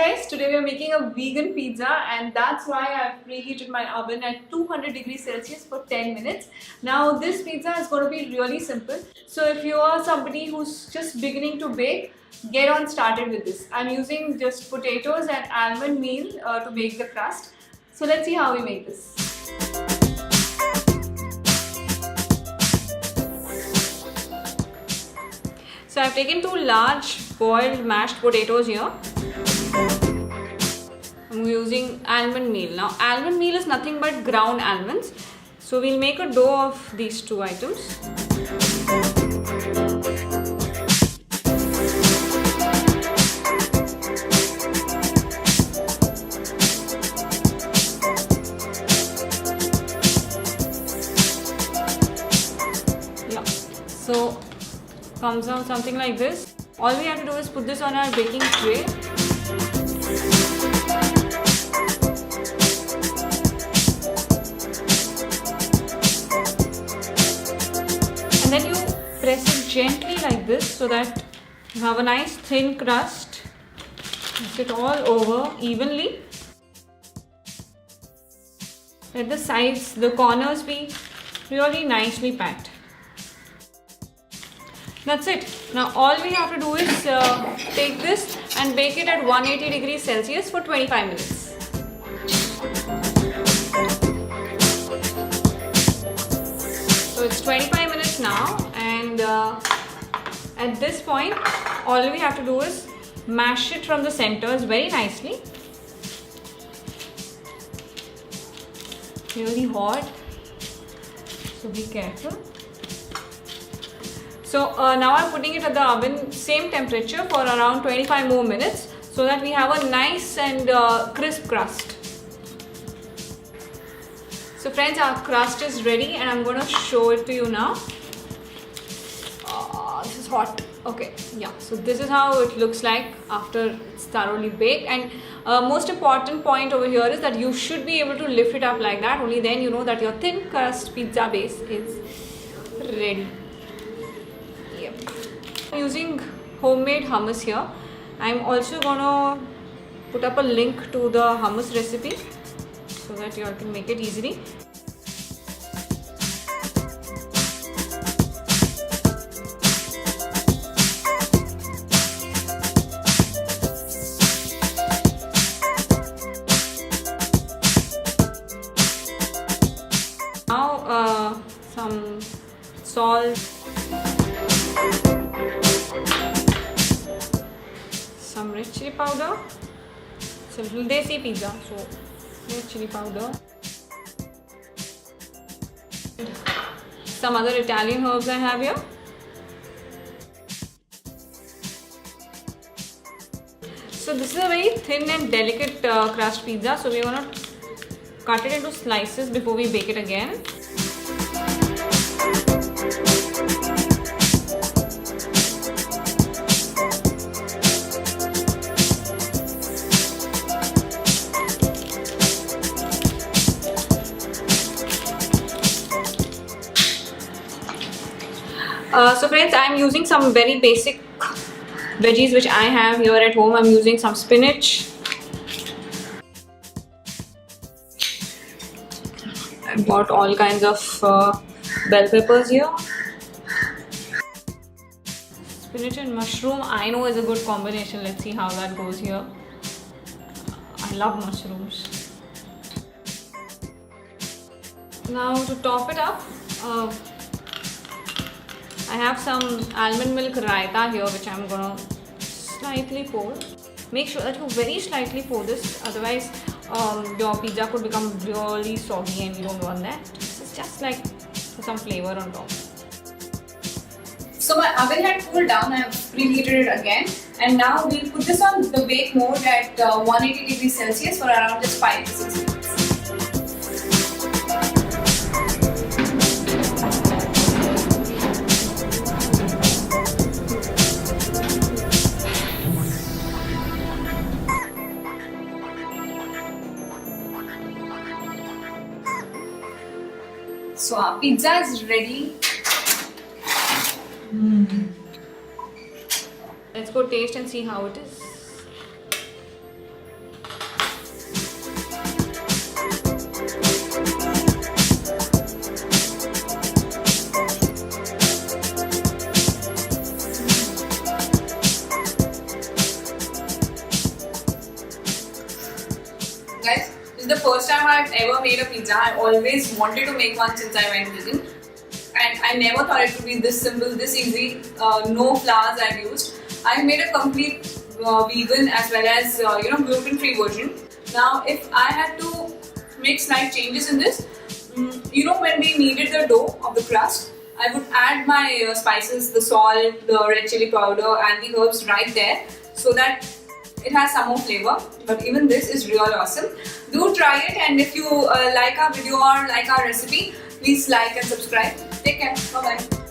guys, today we are making a vegan pizza and that's why I've preheated my oven at 200 degrees Celsius for 10 minutes. Now this pizza is going to be really simple. So if you are somebody who's just beginning to bake, get on started with this. I'm using just potatoes and almond meal to bake the crust. So let's see how we make this. So I've taken 2 large boiled mashed potatoes here. I'm using almond meal. Now almond meal is nothing but ground almonds. So we'll make a dough of these 2 items. Yeah. So comes out something like this. All we have to do is put this on our baking tray. And then you press it gently like this so that you have a nice thin crust. Press it all over evenly. Let the sides, the corners be really nicely packed. That's it. Now all we have to do is take this and bake it at 180 degrees Celsius for 25 minutes. So it's 25 minutes now, and at this point all we have to do is mash it from the centers very nicely. Really hot, so be careful. So now I'm putting it at the oven, same temperature, for around 25 more minutes so that we have a nice and crisp crust. So friends, our crust is ready and I'm going to show it to you now. This is hot. Okay, yeah, so this is how it looks like after it's thoroughly baked. And most important point over here is that you should be able to lift it up like that. Only then you know that your thin crust pizza base is ready. I'm using homemade hummus here. I'm also gonna put up a link to the hummus recipe so that you all can make it easily. Now some salt, some red chili powder. It's a little desi pizza, so red chili powder. Some other Italian herbs I have here. So this is a very thin and delicate crust pizza, so we're gonna cut it into slices before we bake it again. So friends, I am using some very basic veggies which I have here at home. I'm using some spinach. I bought all kinds of bell peppers here. Spinach and mushroom, I know, is a good combination. Let's see how that goes here. I love mushrooms. Now to top it up, I have some almond milk raita here which I'm gonna slightly pour. Make sure that you very slightly pour this, otherwise your pizza could become really soggy and you don't want that. This is just like for some flavor on top. So my oven had cooled down, I have preheated it again, and now we'll put this on the bake mode at 180 degrees Celsius for around just 5 to 6 minutes. So our pizza is ready. Let's go taste and see how it is. Guys, this is the first time I've ever made a pizza. I always wanted to make one since I went vegan. And I never thought it would be this simple, this easy, no flours I've used. I've made a complete vegan as well as gluten-free version. Now if I had to make slight changes in this, when we kneaded the dough of the crust, I would add my spices, the salt, the red chili powder and the herbs right there so that it has some more flavor. But even this is real awesome. Do try it, and if you like our video or like our recipe, please like and subscribe. Take care. Bye bye.